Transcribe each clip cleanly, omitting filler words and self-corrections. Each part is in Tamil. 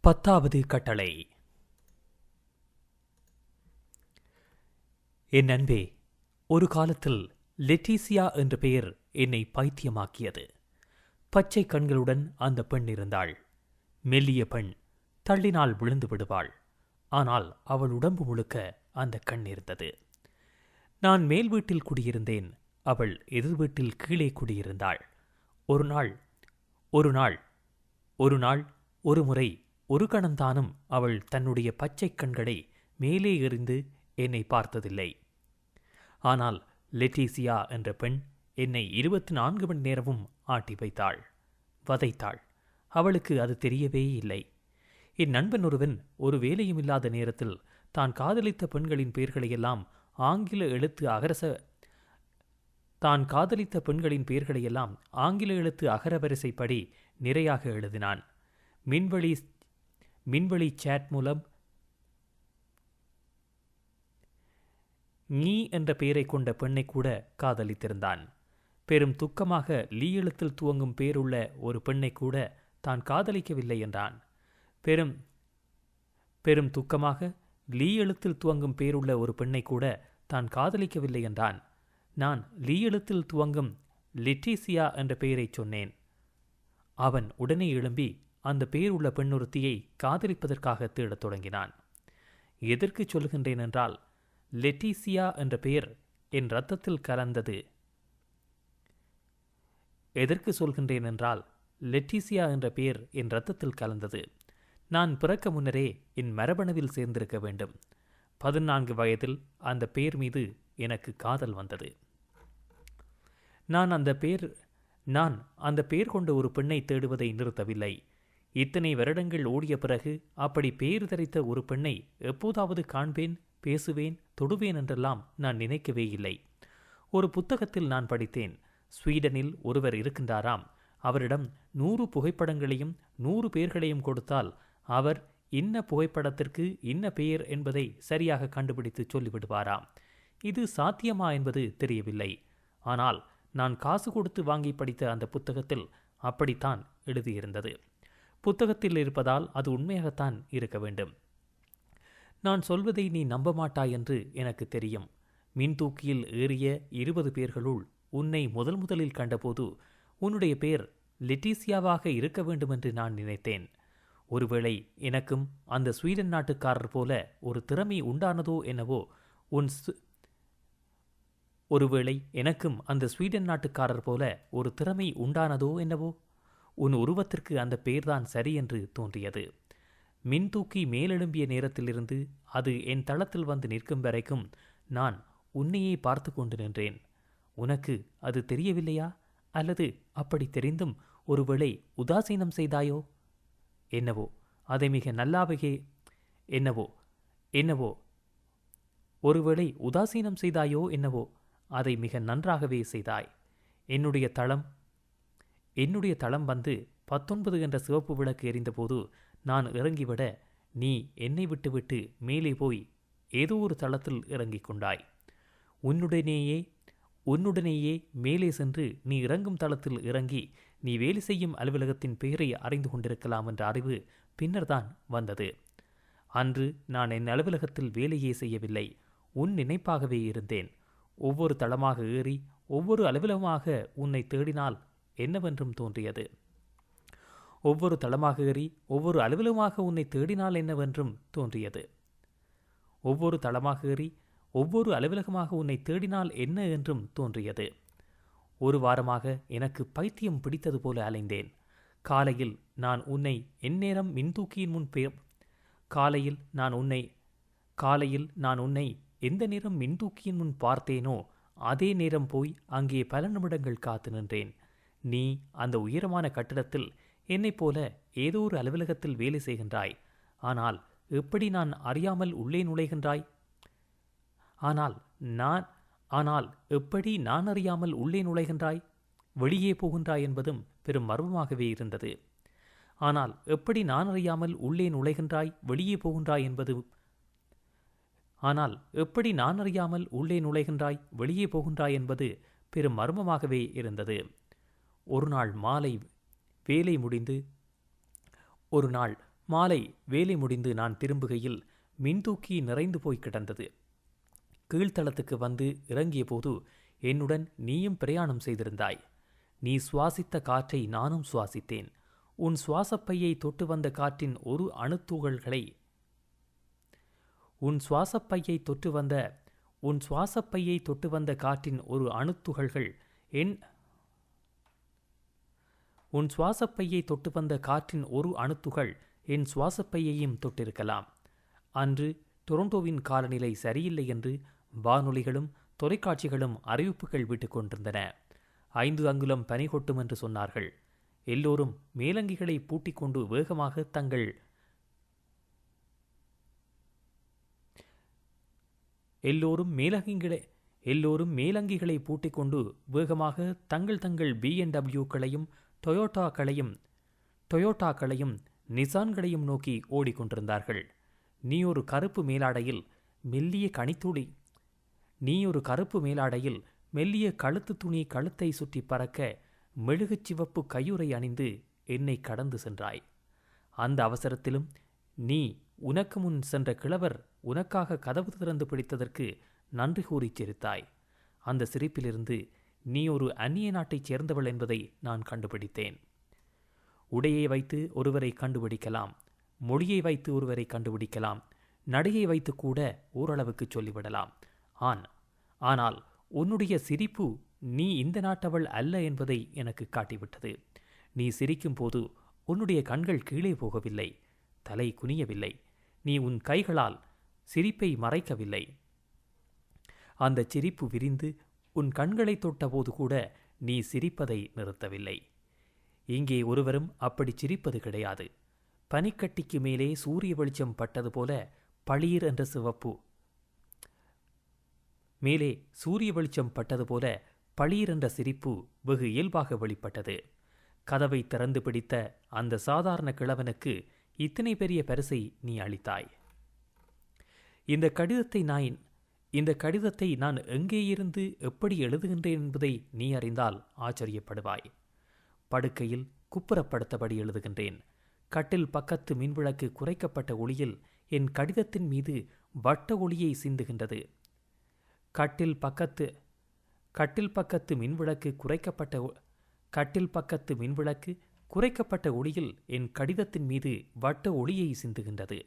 10வது கட்டளை. என் அன்பே, ஒரு காலத்தில் லெட்டிசியா என்ற பெயர் என்னை பைத்தியமாக்கியது. பச்சை கண்களுடன் அந்த பெண் இருந்தாள். மெல்லிய பெண், தள்ளினால் விழுந்து விடுவாள். ஆனால் அவள் உடம்பு முழுக்க அந்த கண் இருந்தது. நான் மேல் வீட்டில் குடியிருந்தேன். அவள் எதிர் வீட்டில் கீழே குடியிருந்தாள். ஒரு முறை ஒரு கணந்தானும் அவள் தன்னுடைய பச்சை கண்களை மேலே எறிந்து என்னை பார்த்ததில்லை. ஆனால் லெட்டிசியா என்ற பெண் என்னை 24 மணி நேரமும் ஆட்டி வதைத்தாள். அவளுக்கு அது தெரியவே இல்லை. என் நண்பன் ஒருவன் ஒரு வேலையும் இல்லாத நேரத்தில் தான் காதலித்த பெண்களின் பெயர்களையெல்லாம் ஆங்கில எழுத்து அகரவரிசைப்படி நிறையாக எழுதினான். மின்வழி சேட் மூலம் நீ என்ற பெயரை கொண்ட பெண்ணை கூட காதலித்திருந்தான். பெரும் துக்கமாக லீ எழுத்தில் துவங்கும் பேருள்ள ஒரு பெண்ணை கூட தான் காதலிக்கவில்லை என்றான். பெரும் துக்கமாக லீ எழுத்தில் துவங்கும் பேருள்ள ஒரு பெண்ணை கூட தான் காதலிக்கவில்லை என்றான். நான் லீ எழுத்தில் துவங்கும் லெட்டிசியா என்ற பெயரை சொன்னேன். அவன் உடனே எழும்பி அந்த பெயருள்ள பெண்ணொருத்தியை காதலிப்பதற்காக தேடத் தொடங்கினான். எதற்கு சொல்கின்றேன் என்றால், லெட்டிசியா என்ற பெயர் என் இரத்தத்தில் கலந்தது. நான் பிறக்க முன்னரே என் மரபணுவில் சேர்ந்திருக்க வேண்டும். 14 வயதில் அந்த பெயர் மீது எனக்கு காதல் வந்தது. நான் அந்த பெயர் கொண்ட ஒரு பெண்ணை தேடுவதை நிறுத்தவில்லை. இத்தனை வருடங்கள் ஓடிய பிறகு அப்படி பெயர் தரித்த ஒரு பெண்ணை எப்போதாவது காண்பேன், பேசுவேன், தொடுவேன் என்றெல்லாம் நான் நினைக்கவே இல்லை. ஒரு புத்தகத்தில் நான் படித்தேன். ஸ்வீடனில் ஒருவர் இருக்கின்றாராம். அவரிடம் 100 புகைப்படங்களையும் 100 பெயர்களையும் கொடுத்தால் அவர் இன்ன புகைப்படத்திற்கு இன்ன பெயர் என்பதை சரியாக கண்டுபிடித்து சொல்லிவிடுவாராம். இது சாத்தியமா என்பது தெரியவில்லை. ஆனால் நான் காசு கொடுத்து வாங்கி படித்த அந்த புத்தகத்தில் அப்படித்தான் எழுதியிருந்தது. புத்தகத்தில் இருப்பதால் அது உண்மையாகத்தான் இருக்க வேண்டும். நான் சொல்வதை நீ நம்ப மாட்டாய் என்று எனக்கு தெரியும். மின்தூக்கியில் ஏறிய 20 பேர்களுள் உன்னை முதலில் கண்டபோது உன்னுடைய பெயர் லெட்டிசியாவாக இருக்க வேண்டும் என்று நான் நினைத்தேன். ஒருவேளை எனக்கும் அந்த ஸ்வீடன் நாட்டுக்காரர் போல ஒரு திறமை உண்டானதோ என்னவோ. உன் உருவத்திற்கு அந்த பெயர்தான் சரி என்று தோன்றியது. மின்தூக்கி மேலெழும்பிய நேரத்திலிருந்து அது என் தளத்தில் வந்து நிற்கும் வரைக்கும் நான் உன்னையே பார்த்து கொண்டு நின்றேன். உனக்கு அது தெரியவில்லையா? அல்லது அப்படி தெரிந்தும் ஒருவேளை உதாசீனம் செய்தாயோ? அதை மிக நல்லாவே அதை மிக நன்றாகவே செய்தாய். என்னுடைய தளம் வந்து 19 என்ற சிவப்பு விளக்கு எரிந்தபோது நான் இறங்கிவிட நீ என்னை விட்டுவிட்டு மேலே போய் ஏதோ ஒரு தளத்தில் இறங்கிக் கொண்டாய். உன்னுடனேயே மேலே சென்று நீ இறங்கும் தளத்தில் இறங்கி நீ வேலை செய்யும் அலுவலகத்தின் பெயரை அறிந்து கொண்டிருக்கலாம் என்ற அறிவு பின்னர்தான் வந்தது. அன்று நான் என் அலுவலகத்தில் வேலையே செய்யவில்லை. உன் நினைப்பாகவே இருந்தேன். ஒவ்வொரு தளமாக ஏறி ஒவ்வொரு அலுவலகமாக உன்னை தேடினால் என்னவென்றும் தோன்றியது. ஒவ்வொரு தளமாக ஏறி ஒவ்வொரு அலுவலகமாக உன்னை தேடினால் என்னவென்றும் தோன்றியது. ஒவ்வொரு தளமாக ஏறி ஒவ்வொரு அலுவலகமாக உன்னை தேடினால் என்ன என்றும் தோன்றியது. ஒரு வாரமாக எனக்கு பைத்தியம் பிடித்தது போல அலைந்தேன். காலையில் நான் உன்னை எந்த நேரம் மின்தூக்கியின் முன் பார்த்தேனோ அதே நேரம் போய் அங்கே பல நிமிடங்கள் காத்து நின்றேன். நீ அந்த உயரமான கட்டிடத்தில் என்னைப் போல ஏதோ ஒரு அலுவலகத்தில் வேலை செய்கின்றாய். ஆனால் எப்படி நான் அறியாமல் உள்ளே நுழைகின்றாய்? வெளியே போகின்றாய் என்பதும் பெரும் மர்மமாகவே இருந்தது. ஆனால் எப்படி நான் அறியாமல் உள்ளே நுழைகின்றாய் வெளியே போகின்றாய் என்பது பெரும் மர்மமாகவே இருந்தது. ஒரு நாள் மாலை வேலை முடிந்து நான் திரும்புகையில் மின்தூக்கி நிறைந்து போய் கிடந்தது. கீழ்த்தளத்துக்கு வந்து இறங்கிய போது என்னுடன் நீயும் பிரயாணம் செய்திருந்தாய். நீ சுவாசித்த காற்றை நானும் சுவாசித்தேன். உன் சுவாசப்பையை தொட்டு வந்த காற்றின் ஒரு அணுத்துகள்களை உன் சுவாசப்பையை தொட்டு வந்த காற்றின் ஒரு அணுத்துகள்கள் உன் சுவாசப்பையை தொட்டு வந்த காற்றின் ஒரு அணுத்துகள் என் சுவாசப்பையையும் தொட்டிருக்கலாம். அன்று டொரண்டோவின் காலநிலை சரியில்லை என்று வானொலிகளும் தொலைக்காட்சிகளும் அறிவிப்புகள் விட்டுக் கொண்டிருந்தன. 5 அங்குலம் பனி கொட்டும் என்று சொன்னார்கள். எல்லோரும் மேலங்கிகளை பூட்டிக் கொண்டு வேகமாக தங்கள் BMW-களையும் டொயோட்டாக்களையும் நிசான்களையும் நோக்கி ஓடிக்கொண்டிருந்தார்கள். நீ ஒரு கருப்பு மேலாடையில் மெல்லிய கழுத்து துணி கழுத்தை சுற்றி பறக்க மெழுகுச் சிவப்பு கையுறை அணிந்து என்னை கடந்து சென்றாய். அந்த அவசரத்திலும் நீ உனக்கு முன் சென்ற கிழவர் உனக்காக கதவு திறந்து பிடித்ததற்கு நன்றி கூறி சிரித்தாய். அந்த சிரிப்பிலிருந்து நீ ஒரு அந்நிய நாட்டைச் சேர்ந்தவள் என்பதை நான் கண்டுபிடித்தேன். உடையை வைத்து ஒருவரை கண்டுபிடிக்கலாம், மொழியை வைத்து ஒருவரை கண்டுபிடிக்கலாம், நடையை வைத்து கூட ஓரளவுக்கு சொல்லிவிடலாம். ஆனால் உன்னுடைய சிரிப்பு நீ இந்த நாட்டவள் அல்ல என்பதை எனக்கு காட்டிவிட்டது. நீ சிரிக்கும் போது உன்னுடைய கண்கள் கீழே போகவில்லை, தலை குனியவில்லை. நீ உன் கைகளால் சிரிப்பை மறைக்கவில்லை. அந்த சிரிப்பு விரிந்து உன் கண்களை தொட்டபோது கூட நீ சிரிப்பதை நிறுத்தவில்லை. இங்கே ஒருவரும் அப்படி சிரிப்பது கிடையாது. பனிக்கட்டிக்கு மேலே சூரிய வெளிச்சம் பட்டது போல பளீர் என்ற சிவப்பு மேலே சூரிய வெளிச்சம் பட்டது போல பளீர் என்ற சிரிப்பு வெகு இயல்பாக வெளிப்பட்டது. கதவை திறந்து பிடித்த அந்த சாதாரண கிழவனுக்கு இத்தனை பெரிய பரிசை நீ அளித்தாய். இந்த கடிதத்தை நான் எங்கே இருந்து எப்படி எழுதுகின்றேன் என்பதை நீ அறிந்தால் ஆச்சரியப்படுவாய். படுக்கையில் குப்புறப்படுத்தபடி எழுதுகின்றேன். கட்டில் பக்கத்து மின்விளக்கு குறைக்கப்பட்ட ஒளியில் என் கடிதத்தின் மீது வட்ட ஒளியை சிந்துகின்றது. கட்டில் பக்கத்து மின்விளக்கு குறைக்கப்பட்ட ஒளியில் என் கடிதத்தின் மீது வட்ட ஒளியை சிந்துகின்றது.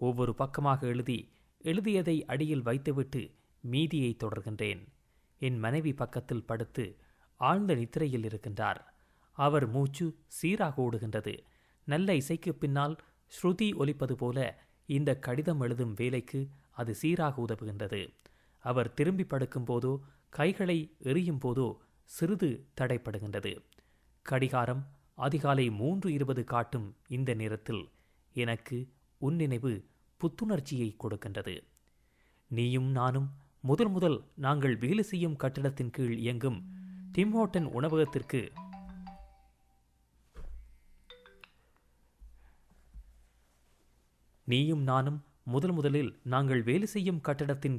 ஒவ்வொரு பக்கமாக எழுதியதை அடியில் வைத்துவிட்டு மீதியை தொடர்கின்றேன். என் மனைவி பக்கத்தில் படுத்து ஆழ்ந்த நித்திரையில் இருக்கின்றார். அவர் மூச்சு சீராக ஓடுகின்றது. நல்ல இசைக்கு பின்னால் ஸ்ருதி ஒலிப்பது போல இந்த கடிதம் எழுதும் வேலைக்கு அது சீராக உதவுகின்றது. அவர் திரும்பி படுக்கும்போதோ கைகளை எறியும் போதோ சிறிது தடைப்படுகின்றது. கடிகாரம் அதிகாலை 3:20 காட்டும் இந்த நேரத்தில் எனக்கு உன் நினைவு புத்துணர்ச்சியை கொடுக்கின்றது. நீயும் நானும் முதல் நாங்கள் வேலை செய்யும் கட்டிடத்தின் கீழ் இயங்கும் டிம் ஹோர்டன் உணவகத்திற்கு முதலில் நாங்கள் வேலை செய்யும் கட்டடத்தின்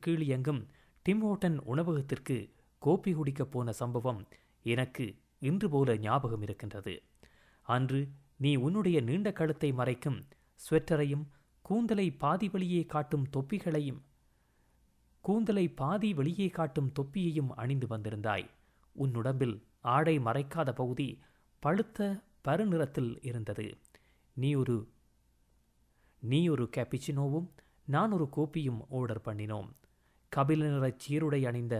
கீழ் இயங்கும் டிம் ஹோர்டன் உணவகத்திற்கு கோப்பி குடிக்கப் போன சம்பவம் எனக்கு இன்று போல ஞாபகம் இருக்கின்றது. அன்று நீ உன்னுடைய நீண்ட கழுத்தை மறைக்கும் ஸ்வெட்டரையும் கூந்தலை பாதி வெளியே காட்டும் தொப்பியையும் அணிந்து வந்திருந்தாய். உன் உடம்பில் ஆடை மறைக்காத பகுதி பழுத்த பருநிறத்தில் இருந்தது. நீ ஒரு கேப்பிச்சினோவும் நான் ஒரு கோப்பியும் ஆர்டர் பண்ணினோம். கபில நிறச் சீருடை அணிந்த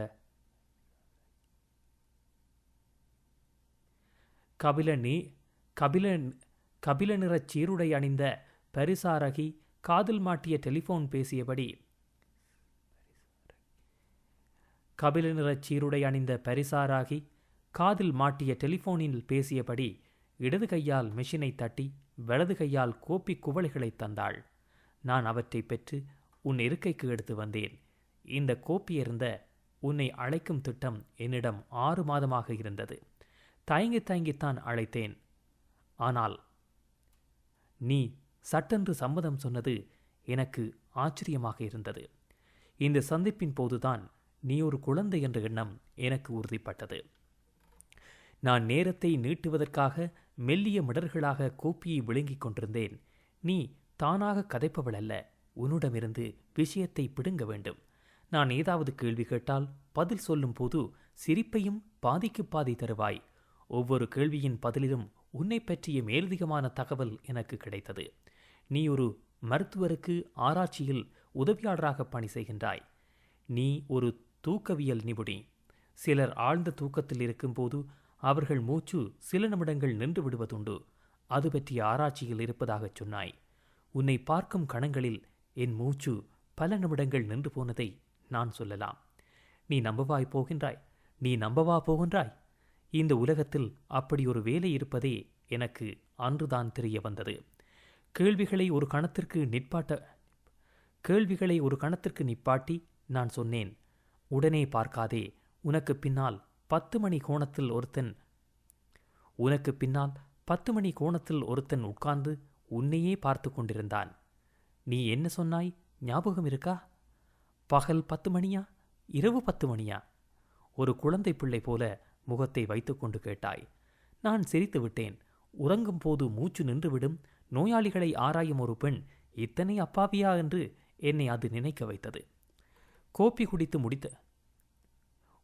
பரிசாரகி காதில் மாட்டிய டெலிஃபோன் டெலிஃபோனில் பேசியபடி இடது கையால் மெஷினை தட்டி வலது கையால் கோப்பி குவளைகளை தந்தாள். நான் அவற்றை பெற்று உன் இருக்கைக்கு எடுத்து வந்தேன். இந்த கோப்பி இருந்த உன்னை அழைக்கும் திட்டம் என்னிடம் 6 மாதமாக இருந்தது. தயங்கித்தான் அழைத்தேன். ஆனால் நீ சட்டென்று சம்மதம் சொன்னது எனக்கு ஆச்சரியமாக இருந்தது. இந்த சந்திப்பின் போதுதான் நீ ஒரு குழந்தை என்ற எண்ணம் எனக்கு உறுதிப்பட்டது. நான் நேரத்தை நீட்டுவதற்காக மெல்லிய மிடர்களாக கோப்பியை விழுங்கிக் கொண்டிருந்தேன். நீ தானாக கதைப்பவள் அல்ல. உன்னிடமிருந்து விஷயத்தை பிடுங்க வேண்டும். நான் ஏதாவது கேள்வி கேட்டால் பதில் சொல்லும் போது சிரிப்பையும் பாதிக்கு பாதி தருவாய். ஒவ்வொரு கேள்வியின் பதிலிலும் உன்னை பற்றிய மேலதிகமான தகவல் எனக்கு கிடைத்தது. நீ ஒரு மருத்துவருக்கு ஆராய்ச்சியில் உதவியாளராக பணி செய்கின்றாய். நீ ஒரு தூக்கவியல் நிபுணி. சிலர் ஆழ்ந்த தூக்கத்தில் இருக்கும்போது அவர்கள் மூச்சு சில நிமிடங்கள் நின்று விடுவதுண்டு. அது பற்றிய ஆராய்ச்சியில் இருப்பதாகச் சொன்னாய். உன்னை பார்க்கும் கணங்களில் என் மூச்சு பல நிமிடங்கள் நின்று போனதை நான் சொல்லலாம். நீ நம்பவா போகின்றாய்? இந்த உலகத்தில் அப்படி ஒரு வேலை இருப்பதே எனக்கு அன்றுதான் தெரிய வந்தது. கேள்விகளை ஒரு கணத்திற்கு நிப்பாட்டி நான் சொன்னேன், உடனே பார்க்காதே. உனக்கு பின்னால் 10 மணி கோணத்தில் ஒருத்தன் உட்கார்ந்து உன்னையே பார்த்து கொண்டிருந்தான். நீ என்ன சொன்னாய், ஞாபகம் இருக்கா? பகல் 10 மணியா, இரவு 10 மணியா? ஒரு குழந்தை பிள்ளை போல முகத்தை வைத்துக்கொண்டு கேட்டாய். நான் சிரித்து விட்டேன். உறங்கும் போது மூச்சு நின்றுவிடும் நோயாளிகளை ஆராயும் ஒரு பெண் இத்தனை அப்பாவியா என்று என்னை அது நினைக்க வைத்தது. கோப்பி குடித்து முடித்த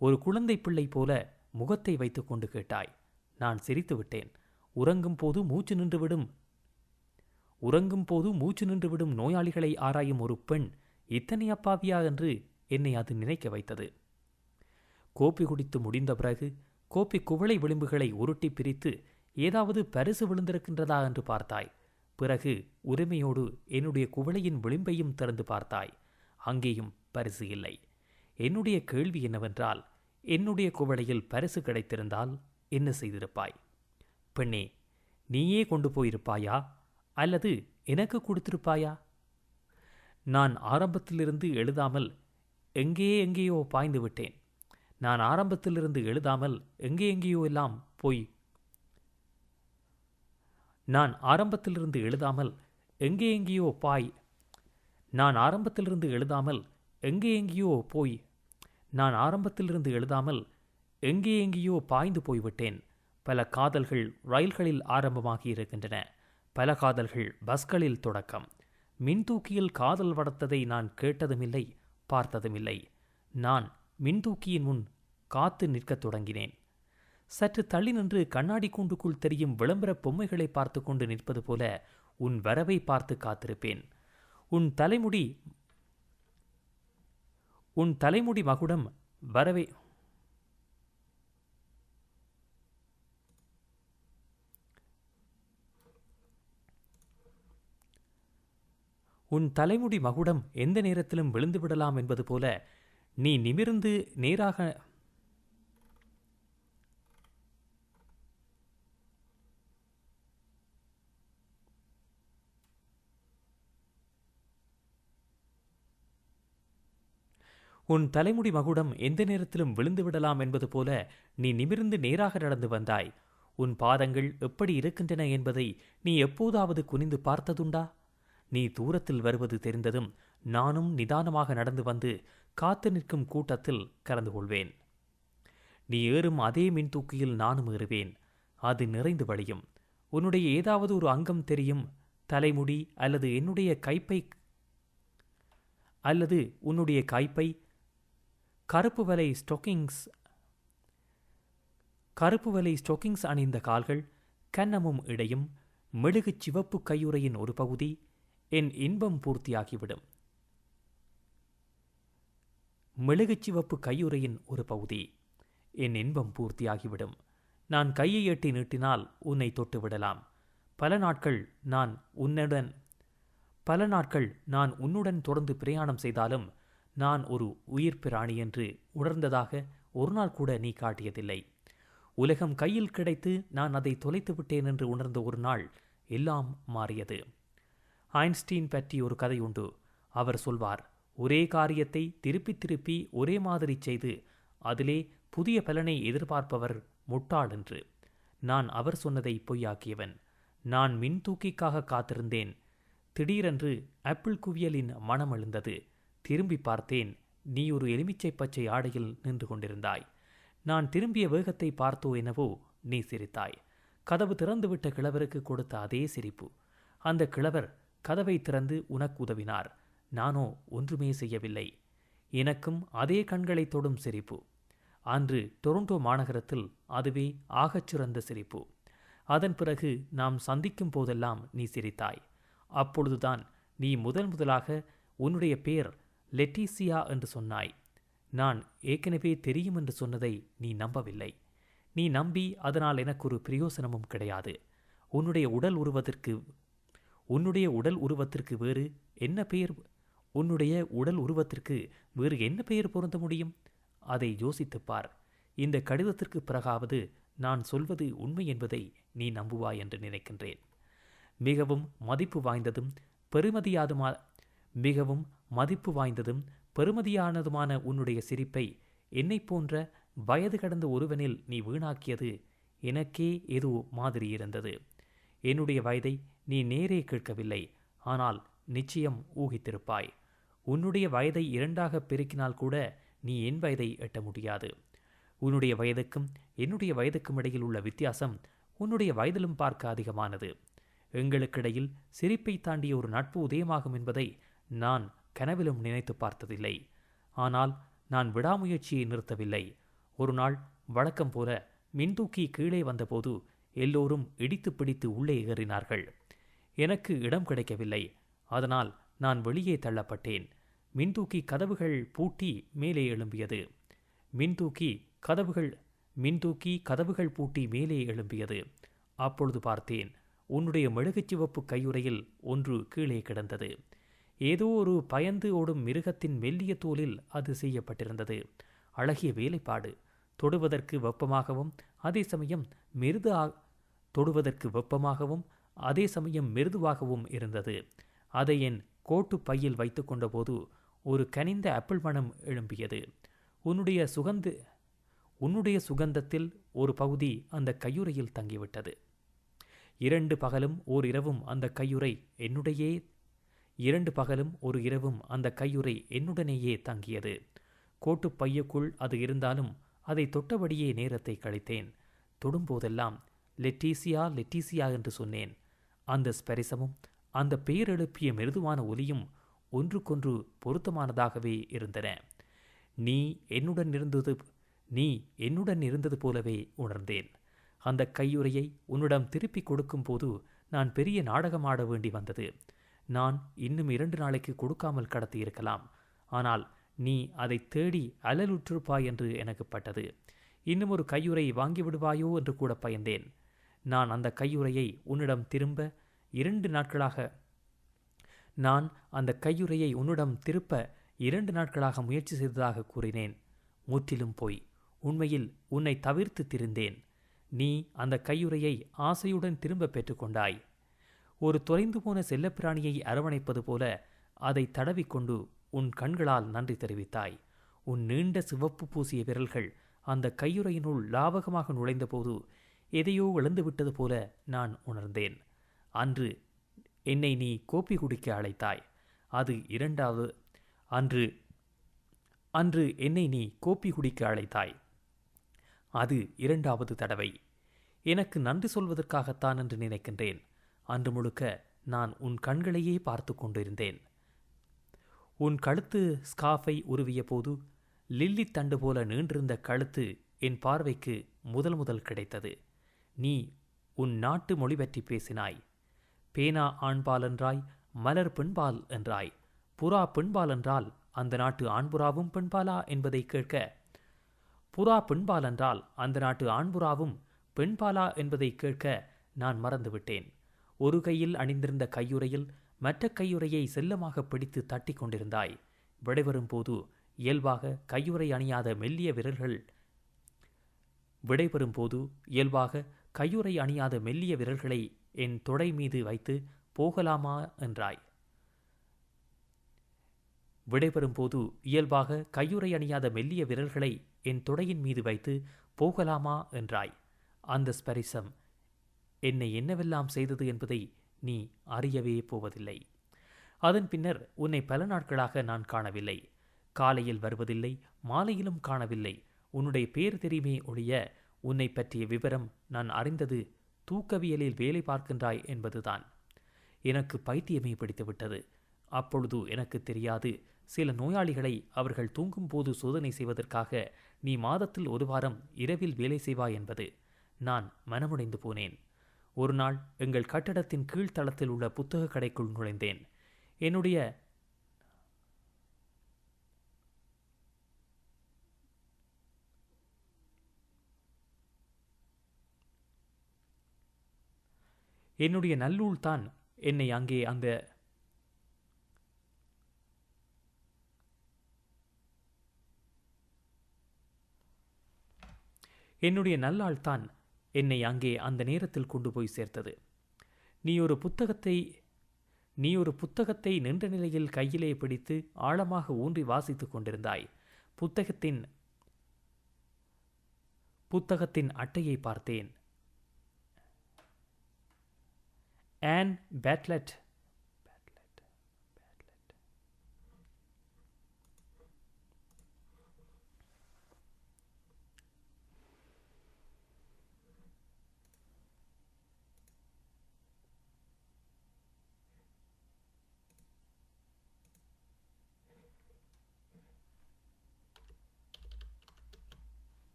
ஒரு குழந்தை பிள்ளை போல முகத்தை வைத்துக்கொண்டு கேட்டாய். நான் சிரித்து விட்டேன். உறங்கும் போது மூச்சு நின்றுவிடும் நோயாளிகளை ஆராயும் ஒரு பெண் இத்தனை அப்பாவியா என்று என்னை அது நினைக்க வைத்தது. கோப்பி குடித்து முடிந்த பிறகு கோப்பி குவளை விளிம்புகளை உருட்டி பிரித்து ஏதாவது பரிசு விழுந்திருக்கின்றதா என்று பார்த்தாய். பிறகு உரிமையோடு என்னுடைய குவளையின் விளிம்பையும் திறந்து பார்த்தாய். அங்கேயும் பரிசு இல்லை. என்னுடைய கேள்வி என்னவென்றால், என்னுடைய குவளையில் பரிசு கிடைத்திருந்தால் என்ன செய்திருப்பாய்? பெண்ணே, நீயே கொண்டு போயிருப்பாயா அல்லது எனக்கு கொடுத்திருப்பாயா? நான் ஆரம்பத்திலிருந்து எழுதாமல் எங்கேயோ பாய்ந்து விட்டேன். நான் ஆரம்பத்திலிருந்து எழுதாமல் எங்கேயோ பாய்ந்து போய்விட்டேன். பல காதல்கள் ரயில்களில் ஆரம்பமாகி இருக்கின்றன. பல காதல்கள் பஸ்களில் தொடக்கம். மின்தூக்கியில் காதல் வளர்த்ததை நான் கேட்டதுமில்லை, பார்த்ததுமில்லை. நான் மின்தூக்கியின் முன் காத்து நிற்கத் தொடங்கினேன். சற்று தள்ளி நின்று கண்ணாடி கூண்டுக்குள் தெரியும் விளம்பர பொம்மைகளை பார்த்து கொண்டு நிற்பது போல உன் வரவை பார்த்து காத்திருப்பேன். உன் தலைமுடி மகுடம் எந்த நேரத்திலும் விழுந்து விடலாம் என்பது போல நீ நிமிர்ந்து நேராக நடந்து வந்தாய். உன் பாதங்கள் எப்படி இருக்கின்றன என்பதை நீ எப்போதாவது குனிந்து பார்த்ததுண்டா? நீ தூரத்தில் வருவது தெரிந்ததும் நானும் நிதானமாக நடந்து வந்து காத்து நிற்கும் கூட்டத்தில் கலந்து கொள்வேன். நீ ஏறும் அதே மின்தூக்கியில் நானும் ஏறுவேன். அது நிறைந்து வழியும். உன்னுடைய ஏதாவது ஒரு அங்கம் தெரியும். தலைமுடி அல்லது உன்னுடைய கைப்பை, கருப்பு வலை ஸ்டோக்கிங்ஸ் அணிந்த கால்கள், கன்னமும் இடையும், மெழுகு சிவப்பு கையுறையின் ஒரு பகுதி. என் இன்பம் பூர்த்தியாகிவிடும். நான் கையை எட்டி நீட்டினால் உன்னை தொட்டு விடலாம். பல நாட்கள் நான் உன்னுடன் தொடர்ந்து பிரயாணம் செய்தாலும் நான் ஒரு உயிர் பிராணி என்று உணர்ந்ததாக ஒரு நாள் கூட நீ காட்டியதில்லை. உலகம் கையில் கிடைத்து நான் அதை தொலைத்து விட்டேன் என்று உணர்ந்த ஒரு நாள் எல்லாம் மாறியது. ஐன்ஸ்டீன் பற்றி ஒரு கதை உண்டு. அவர் சொல்வார், ஒரே காரியத்தை திருப்பி திருப்பி ஒரே மாதிரி செய்து அதிலே புதிய பலனை எதிர்பார்ப்பவர் முட்டாள் என்று. நான் அவர் சொன்னதை பொய்யாக்கியவன். நான் மின்தூக்கிக்காக காத்திருந்தேன். திடீரென்று ஆப்பிள் குவியலின் மனம் எழுந்தது. திரும்பி பார்த்தேன். நீ ஒரு எலுமிச்சை பச்சை ஆடையில் நின்று கொண்டிருந்தாய். நான் திரும்பிய வேகத்தை பார்த்தோ என்னவோ நீ சிரித்தாய். கதவு திறந்துவிட்ட கிழவருக்கு கொடுத்த அதே சிரிப்பு. அந்த கிழவர் கதவை திறந்து உனக்கு உதவினார். நானோ ஒன்றுமே செய்யவில்லை. எனக்கும் அதே கண்களை தொடும் சிரிப்பு. அன்று டொரண்டோ மாநகரத்தில் அதுவே ஆகச்சிறந்த சிரிப்பு. அதன் பிறகு நாம் சந்திக்கும் போதெல்லாம் நீ சிரித்தாய். அப்பொழுதுதான் நீ முதலாக உன்னுடைய பெயர் லெட்டிசியா என்று சொன்னாய். நான் ஏற்கனவே தெரியும் என்று சொன்னதை நீ நம்பவில்லை. நீ நம்பி அதனால் எனக்கு ஒரு பிரயோசனமும் கிடையாது. உன்னுடைய உடல் உருவத்திற்கு வேறு என்ன பெயர் வேறு என்ன பெயர் பொருந்த முடியும்? அதை யோசித்துப்பார். இந்த கடிதத்திற்கு பிறகாவது நான் சொல்வது உண்மை என்பதை நீ நம்புவாய் என்று நினைக்கின்றேன். மிகவும் மதிப்பு வாய்ந்ததும் பெருமதியானதுமான உன்னுடைய சிரிப்பை என்னை போன்ற வயது கடந்த ஒருவனில் நீ வீணாக்கியது எனக்கே ஏதோ மாதிரி இருந்தது. என்னுடைய வயதை நீ நேரே கேட்கவில்லை, ஆனால் நிச்சயம் ஊகித்திருப்பாய். உன்னுடைய வயதை 2ஆக பெருக்கினால் கூட நீ என் வயதை எட்ட முடியாது. உன்னுடைய வயதுக்கும் என்னுடைய வயதுக்கும் இடையில் உள்ள வித்தியாசம் உன்னுடைய வயதிலும் பார்க்க அதிகமானது. எங்களுக்கிடையில் சிரிப்பை தாண்டிய ஒரு நட்பு உதயமாகும் என்பதை நான் கனவிலும் நினைத்து பார்த்ததில்லை. ஆனால் நான் விடாமுயற்சியை நிறுத்தவில்லை. ஒரு நாள் வழக்கம் போல மின்தூக்கி கீழே வந்தபோது எல்லோரும் இடித்து பிடித்து உள்ளே ஏறினார்கள். எனக்கு இடம் கிடைக்கவில்லை. அதனால் நான் வெளியே தள்ளப்பட்டேன். மின்தூக்கி கதவுகள் பூட்டி மேலே எழும்பியது. மின்தூக்கி கதவுகள் பூட்டி மேலே எழும்பியது. அப்பொழுது பார்த்தேன், உன்னுடைய மெழுகுச்சிவப்பு கையுறையில் ஒன்று கீழே கிடந்தது. ஏதோ ஒரு பயந்து ஓடும் மிருகத்தின் மெல்லிய தோலில் அது செய்யப்பட்டிருந்தது. அழகிய வேலைப்பாடு. தொடுவதற்கு வெப்பமாகவும் அதே சமயம் மிருதுவாகவும் இருந்தது. அதை என் கோட்டு பையில் வைத்து கொண்டபோது ஒரு கனிந்த ஆப்பிள் மனம் எழும்பியது. உன்னுடைய சுகந்தத்தில் ஒரு பகுதி அந்த கையுறையில் தங்கிவிட்டது. 2 பகலும் ஓர் இரவும் அந்த கையுறை என்னுடனேயே தங்கியது. கோட்டு பையுக்குள் அது இருந்தாலும் அதை தொட்டபடியே நேரத்தை கழித்தேன். தொடும்போதெல்லாம் லெட்டிசியா லெட்டிசியா என்று சொன்னேன். அந்த ஸ்பரிசமும் அந்த பெயர் எழுப்பிய மிருதுவான ஒலியும் ஒன்றுக்கொன்று பொருத்தமானதாகவே இருந்தன. நீ என்னுடன் இருந்தது போலவே உணர்ந்தேன். அந்த கையுறையை உன்னிடம் திருப்பி கொடுக்கும் போது நான் பெரிய நாடகம் ஆட வேண்டி வந்தது. நான் இன்னும் 2 நாளைக்கு கொடுக்காமல் கடத்தியிருக்கலாம். ஆனால் நீ அதை தேடி அலலுற்றிருப்பாய் என்று எனக்கு பட்டது. இன்னும் ஒரு கையுறை வாங்கிவிடுவாயோ என்று கூட பயந்தேன். நான் அந்த கையுறையை உன்னிடம் திருப்ப 2 நாட்களாக முயற்சி செய்ததாக கூறினேன். முற்றிலும் போய். உண்மையில் உன்னை தவிர்த்து திரிந்தேன். நீ அந்த கையுறையை ஆசையுடன் திரும்ப பெற்றுக்கொண்டாய். ஒரு தொலைந்து போன செல்லப்பிராணியை அரவணைப்பது போல அதை தடவிக்கொண்டு உன் கண்களால் நன்றி தெரிவித்தாய். உன் நீண்ட சிவப்பு பூசிய விரல்கள் அந்த கையுறையினுள் லாவகமாக நுழைந்தபோது எதையோ இழந்துவிட்டது போல நான் உணர்ந்தேன். அன்று என்னை நீ கோப்பி குடிக்க அழைத்தாய். அது 2வது தடவை. எனக்கு நன்றி சொல்வதற்காகத்தான் என்று நினைக்கின்றேன். அன்று முழுக்க நான் உன் கண்களையே பார்த்து கொண்டிருந்தேன். உன் கழுத்து ஸ்கார்ஃபை உருவிய போது லில்லி தண்டு போல நீண்டிருந்த கழுத்து என் பார்வைக்கு முதல் கிடைத்தது. நீ உன் நாட்டு மொழி பற்றி பேசினாய். பேனா ஆண்பால் என்றாய், மலர் பெண்பால் என்றாய். புறா பெண்பால் என்றால் அந்த நாட்டு ஆண்புறாவும் பெண்பாலா என்பதை கேட்க, புறா பெண்பால் என்றால் அந்த நாட்டு ஆண்புறாவும் பெண்பாலா என்பதை கேட்க நான் மறந்துவிட்டேன். ஒரு கையில் அணிந்திருந்த கையுறையில் மற்ற கையுறையை செல்லமாக பிடித்து தட்டி கொண்டிருந்தாய். விடைபெறும் போது இயல்பாக கையுறை அணியாத மெல்லிய விரல்களை என் தொடை மீது வைத்து போகலாமா என்றாய். விடைபெறும்போது இயல்பாக கையுறை அணியாத மெல்லிய விரல்களை என் தொடையின் மீது வைத்து போகலாமா என்றாய். அந்த ஸ்பரிசம் என்னை என்னவெல்லாம் செய்தது என்பதை நீ அறியவே போவதில்லை. அதன் பின்னர் உன்னை பல நாட்களாக நான் காணவில்லை. காலையில் வருவதில்லை, மாலையிலும் காணவில்லை. உன்னுடைய பேர் தெரியுமே ஒழிய உன்னை பற்றிய விவரம் நான் அறிந்தது தூக்கவியலில் வேலை பார்க்கின்றாய் என்பதுதான். எனக்கு பைத்தியமே பிடித்துவிட்டது. அப்பொழுது எனக்கு தெரியாது, சில நோயாளிகளை அவர்கள் தூங்கும்போது சோதனை செய்வதற்காக நீ மாதத்தில் ஒரு வாரம் இரவில் வேலை செய்வாய் என்பது. நான் மனமுடைந்து போனேன். ஒரு நாள் எங்கள் கட்டடத்தின் கீழ்த்தளத்தில் உள்ள புத்தக கடைக்குள் நுழைந்தேன். என்னுடைய நல்லூழ்தான் என்னை அங்கே என்னுடைய நல்லாள்தான் என்னை அங்கே அந்த நேரத்தில் கொண்டு போய் சேர்த்தது. நீ ஒரு புத்தகத்தை நின்ற நிலையில் கையிலே பிடித்து ஆழமாக ஊன்றி வாசித்துக் கொண்டிருந்தாய். புத்தகத்தின் அட்டையை பார்த்தேன். ஆன் பேட்லெட்.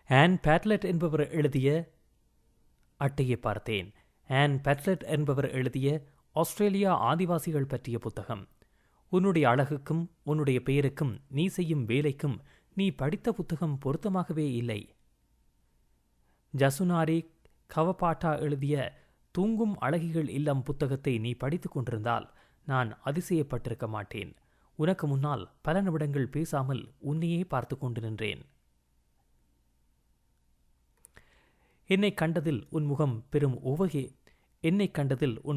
ஆன் பேட்லெட் என்பவர் எழுதிய அட்டையை பார்த்தேன். ஆன் பேட்லெட் என்பவர் எழுதிய ஆஸ்திரேலியா ஆதிவாசிகள் பற்றிய புத்தகம். உன்னுடைய அழகுக்கும் உன்னுடைய பெயருக்கும் நீ செய்யும் வேலைக்கும் நீ படித்த புத்தகம் பொருத்தமாகவே இல்லை. ஜசுனாரி கவபாட்டா எழுதிய தூங்கும் அழகிகள் இல்லம் புத்தகத்தை நீ படித்து கொண்டிருந்தால் நான் அதிசயப்பட்டிருக்க மாட்டேன். உனக்கு முன்னால் பல நிமிடங்கள் பேசாமல் உன்னையே பார்த்து கொண்டு நின்றேன். என்னை கண்டதில் உன்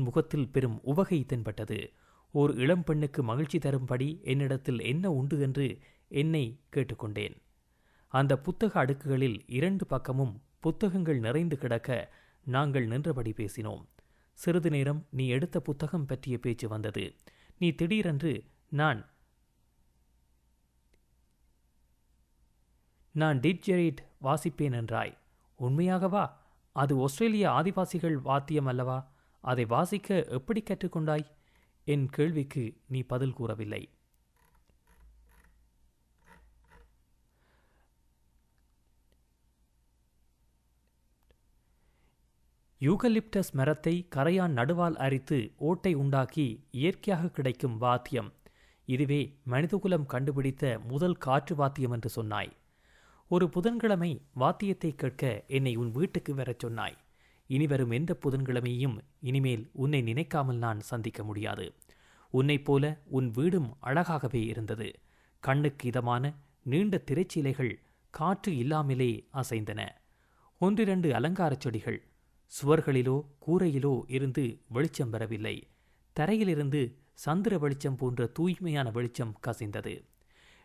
முகத்தில் பெரும் உவகை தென்பட்டது. ஓர் இளம் பெண்ணுக்கு மகிழ்ச்சி தரும்படி என்னிடத்தில் என்ன உண்டு என்று என்னை கேட்டுக்கொண்டேன். அந்த புத்தக அடுக்குகளில் 2 பக்கமும் புத்தகங்கள் நிறைந்து கிடக்க நாங்கள் நின்றபடி பேசினோம். சிறிது நேரம் நீ எடுத்த புத்தகம் பற்றிய பேச்சு வந்தது. நீ திடீரென்று நான் டிட்ஜெரிட் வாசிப்பேன் என்றாய். உண்மையாகவா? அது ஆஸ்திரேலிய ஆதிவாசிகள் வாத்தியம் அல்லவா? அதை வாசிக்க எப்படி கற்றுக்கொண்டாய்? என் கேள்விக்கு நீ பதில் கூறவில்லை. யூகலிப்டஸ் மரத்தை கரையான் நடுவால் அரித்து ஓட்டை உண்டாக்கி இயற்கையாக கிடைக்கும் வாத்தியம். இதுவே மனிதகுலம் கண்டுபிடித்த முதல் காற்று வாத்தியம் என்று சொன்னாய். ஒரு புதன்கிழமை வாத்தியத்தை கேட்க என்னை உன் வீட்டுக்கு வரச் சொன்னாய். இனிவரும் எந்த புதன்கிழமையும் இனிமேல் உன்னை நினைக்காமல் நான் சந்திக்க முடியாது. உன்னைப் போல உன் வீடும் அழகாகவே இருந்தது. கண்ணுக்கு இதமான நீண்ட திரைச்சீலைகள் காற்று இல்லாமலே அசைந்தன. 1-2 அலங்காரச் செடிகள். சுவர்களிலோ கூரையிலோ இருந்து வெளிச்சம் வரவில்லை. தரையிலிருந்து சந்திர வெளிச்சம் போன்ற தூய்மையான வெளிச்சம் கசிந்தது.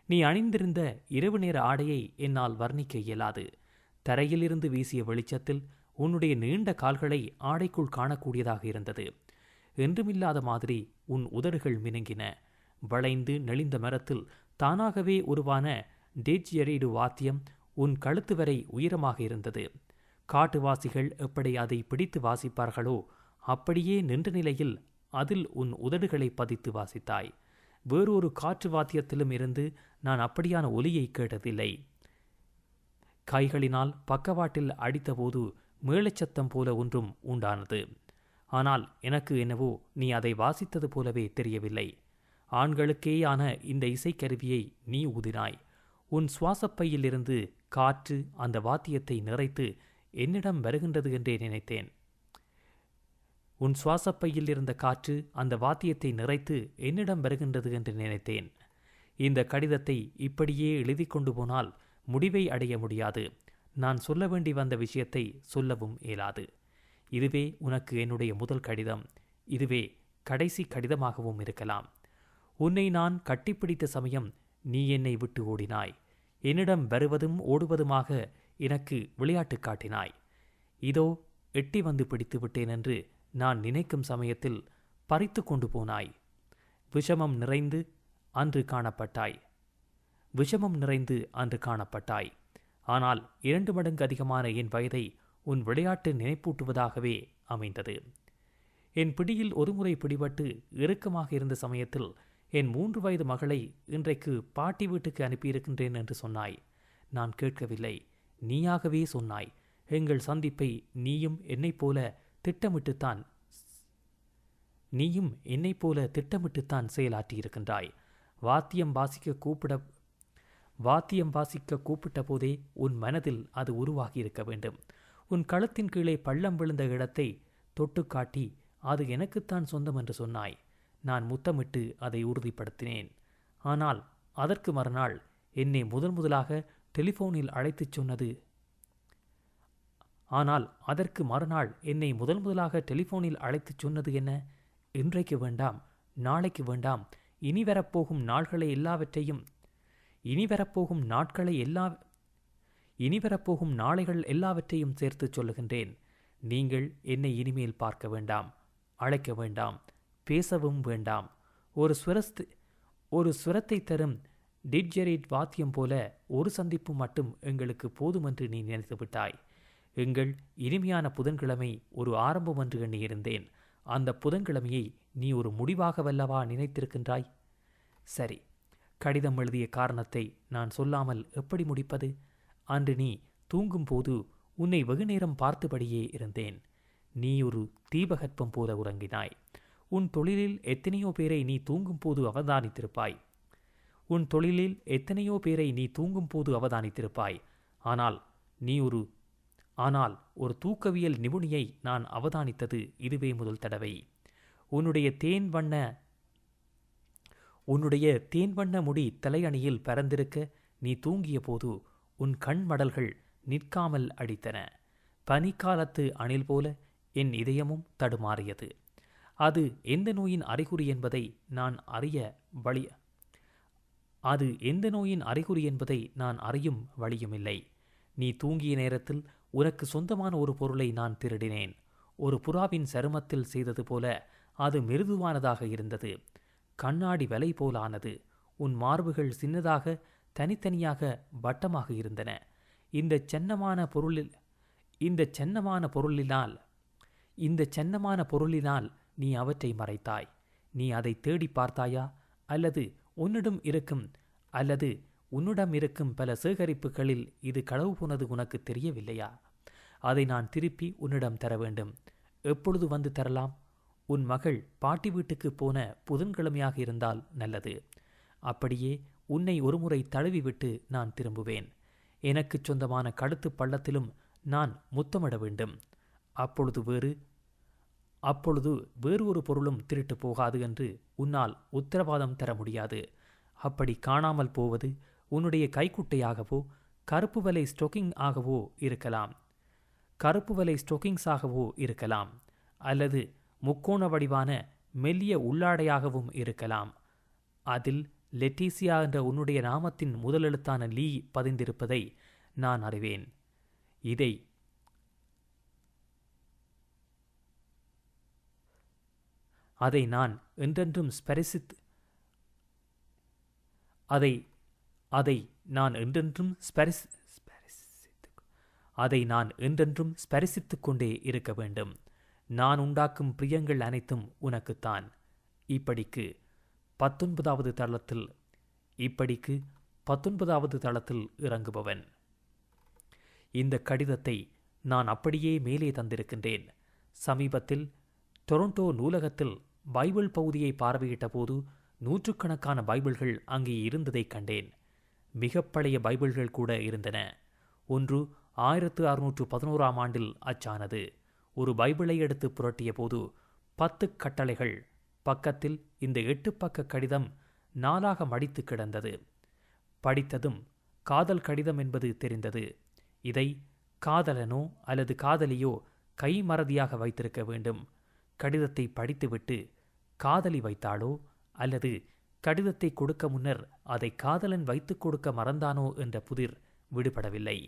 நீ அணிந்திருந்த இரவு நேர ஆடையை என்னால் வர்ணிக்க இயலாது. தரையிலிருந்து வீசிய வெளிச்சத்தில் உன்னுடைய நீண்ட கால்களை ஆடைக்குள் காணக்கூடியதாக இருந்தது. என்றுமில்லாத மாதிரி உன் உதடுகள் மினுங்கின. வளைந்து நெளிந்த மரத்தில் தானாகவே உருவான டேட்ஜெரிடு வாத்தியம் உன் கழுத்து வரை உயரமாக இருந்தது. காட்டுவாசிகள் எப்படி அதை பிடித்து வாசிப்பார்களோ அப்படியே நின்ற நிலையில் அதில் உன் உதடுகளை பதித்து வாசித்தாய். வேறொரு காற்று வாத்தியத்திலும் இருந்து நான் அப்படியான ஒலியை கேட்டதில்லை. கைகளினால் பக்கவாட்டில் அடித்தபோது மேளச்சத்தம் போல ஒன்றும் உண்டானது. ஆனால் எனக்கு என்னவோ நீ அதை வாசித்தது போலவே தெரியவில்லை. ஆண்களுக்கேயான இந்த இசைக்கருவியை நீ ஊதினாய். உன் சுவாசப்பையிலிருந்து காற்று அந்த வாத்தியத்தை நிறைத்து என்னிடம் வருகின்றது என்றே நினைத்தேன். உன் சுவாசப்பையில் இருந்த காற்று அந்த வாத்தியத்தை நிறைத்து என்னிடம் வருகின்றது என்று நினைத்தேன். இந்த கடிதத்தை இப்படியே எழுதி கொண்டு போனால் முடிவை அடைய முடியாது. நான் சொல்ல வேண்டி வந்த விஷயத்தை சொல்லவும் இயலாது. இதுவே உனக்கு என்னுடைய முதல் கடிதம். இதுவே கடைசி கடிதமாகவும் இருக்கலாம். உன்னை நான் கட்டிப்பிடித்த சமயம் நீ என்னை விட்டு ஓடினாய். என்னிடம் வருவதும் ஓடுவதுமாக எனக்கு விளையாட்டு காட்டினாய். இதோ எட்டி வந்து பிடித்து விட்டேன் என்று நான் நினைக்கும் சமயத்தில் பறித்து கொண்டு போனாய். விஷமம் நிறைந்து அன்று காணப்பட்டாய். ஆனால் 2 மடங்கு அதிகமான என் வயதை உன் விளையாட்டு நினைப்பூட்டுவதாகவே அமைந்தது. என் பிடியில் ஒருமுறை பிடிபட்டு இறுக்கமாக இருந்த சமயத்தில் என் 3 வயது மகளை இன்றைக்கு பாட்டி வீட்டுக்கு அனுப்பியிருக்கின்றேன் என்று சொன்னாய். நான் கேட்கவில்லை, நீயாகவே சொன்னாய். எங்கள் சந்திப்பை நீயும் என்னைப் போல திட்டமிட்டுத்தான் செயலாற்றியிருக்கின்றாய். வாத்தியம் வாசிக்க கூப்பிட்ட போதே உன் மனதில் அது உருவாகியிருக்க வேண்டும். உன் கழுத்தின் கீழே பள்ளம் விழுந்த இடத்தை தொட்டு காட்டி அது எனக்குத்தான் சொந்தம் என்று சொன்னாய். நான் முத்தமிட்டு அதை உறுதிப்படுத்தினேன். ஆனால் அதற்கு மறுநாள் என்னை முதலாக டெலிஃபோனில் அழைத்துச் சொன்னது என்ன? இன்றைக்கு வேண்டாம், நாளைக்கு வேண்டாம், இனி வரப்போகும் நாளைகள் எல்லாவற்றையும் சேர்த்து சொல்லுகின்றேன். நீங்கள் என்னை இனிமேல் பார்க்க வேண்டாம், அழைக்க வேண்டாம், பேசவும் வேண்டாம். ஒரு சுரத்தை தரும் டிட்ஜெரிட் வாத்தியம் போல ஒரு சந்திப்பு மட்டும் எங்களுக்கு போதுமென்று நீ நினைத்து விட்டாய். எங்கள் இனிமையான புதன்கிழமை ஒரு ஆரம்பம் என்று எண்ணியிருந்தேன். அந்த புதன்கிழமையை நீ ஒரு முடிவாகவல்லவா நினைத்திருக்கின்றாய்? சரி, கடிதம் எழுதிய காரணத்தை நான் சொல்லாமல் எப்படி முடிப்பது? அன்று நீ தூங்கும்போது உன்னை வெகுநேரம் பார்த்தபடியே இருந்தேன். நீ ஒரு தீபகற்பம் போல உறங்கினாய். உன் தொழிலில் எத்தனையோ பேரை நீ தூங்கும்போது அவதானித்திருப்பாய். ஆனால் ஒரு தூக்கவியல் நிபுணியை நான் அவதானித்தது இதுவே முதல் தடவை. உன்னுடைய தேன் வண்ண முடி தலையணியில் பறந்திருக்க நீ தூங்கிய போது உன் கண்மடல்கள் நிற்காமல் அடித்தன. பனிக்காலத்து அணில் போல என் இதயமும் தடுமாறியது. அது எந்த நோயின் அறிகுறி என்பதை நான் அறியும் வழியுமில்லை. நீ தூங்கிய நேரத்தில் உனக்கு சொந்தமான ஒரு பொருளை நான் திருடினேன். ஒரு புறாவின் சருமத்தில் செய்தது போல அது மிருதுவானதாக இருந்தது. கண்ணாடி வலை போலானது. உன் மார்புகள் சின்னதாக தனித்தனியாக வட்டமாக இருந்தன. இந்த சென்னமான பொருளினால் நீ அவற்றை மறைத்தாய். நீ அதை தேடி பார்த்தாயா? அல்லது உன்னிடம் இருக்கும் பல சேகரிப்புகளில் இது களவு போனது உனக்கு தெரியவில்லையா? அதை நான் திருப்பி உன்னிடம் தர வேண்டும். எப்பொழுது வந்து தரலாம்? உன் மகள் பாட்டி வீட்டுக்கு போன புதன்கிழமையாக இருந்தால் நல்லது. அப்படியே உன்னை ஒருமுறை தழுவிவிட்டு நான் திரும்புவேன். எனக்கு சொந்தமான கழுத்து பள்ளத்திலும் நான் முத்தமிட வேண்டும். அப்பொழுது வேறு ஒரு பொருளும் திருட்டு போகாது என்று உன்னால் உத்தரவாதம் தர முடியாது. அப்படி காணாமல் போவது உன்னுடைய கைக்குட்டையாகவோ கருப்பு வலை ஸ்டோக்கிங்ஸாகவோ இருக்கலாம். அல்லது முக்கோண வடிவான மெல்லிய உள்ளாடையாகவும் இருக்கலாம். அதில் லெட்டிசியா என்ற உன்னுடைய நாமத்தின் முதலெழுத்தான லீ பதிந்திருப்பதை நான் அறிவேன். அதை நான் என்றென்றும் ஸ்பரிசித்துக் கொண்டே இருக்க வேண்டும். நான் உண்டாக்கும் பிரியங்கள் அனைத்தும் உனக்குத்தான். இப்படிக்கு 19வது தளத்தில் இறங்குபவன். இந்த கடிதத்தை நான் அப்படியே மேலே தந்திருக்கின்றேன். சமீபத்தில் டொரண்டோ நூலகத்தில் பைபிள் பகுதியை பார்வையிட்ட போது நூற்றுக்கணக்கான பைபிள்கள் அங்கே இருந்ததைக் கண்டேன். மிக பழைய பைபிள்கள் கூட இருந்தன. ஒன்று 1611ஆம் ஆண்டில் அச்சானது. ஒரு பைபிளை எடுத்து புரட்டிய போது 10 கட்டளைகள் பக்கத்தில் இந்த 8 பக்க கடிதம் நாலாக மடித்து கிடந்தது. படித்ததும் காதல் கடிதம் என்பது தெரிந்தது. இதை காதலனோ அல்லது காதலியோ கைமறதியாக வைத்திருக்க வேண்டும். கடிதத்தை படித்துவிட்டு காதலி வைத்தாளோ அல்லது கடிதத்தை கொடுக்க முன்னர் அதை காதலன் வைத்துக் கொடுக்க மறந்தானோ என்ற புதிர் விடுபடவில்லை.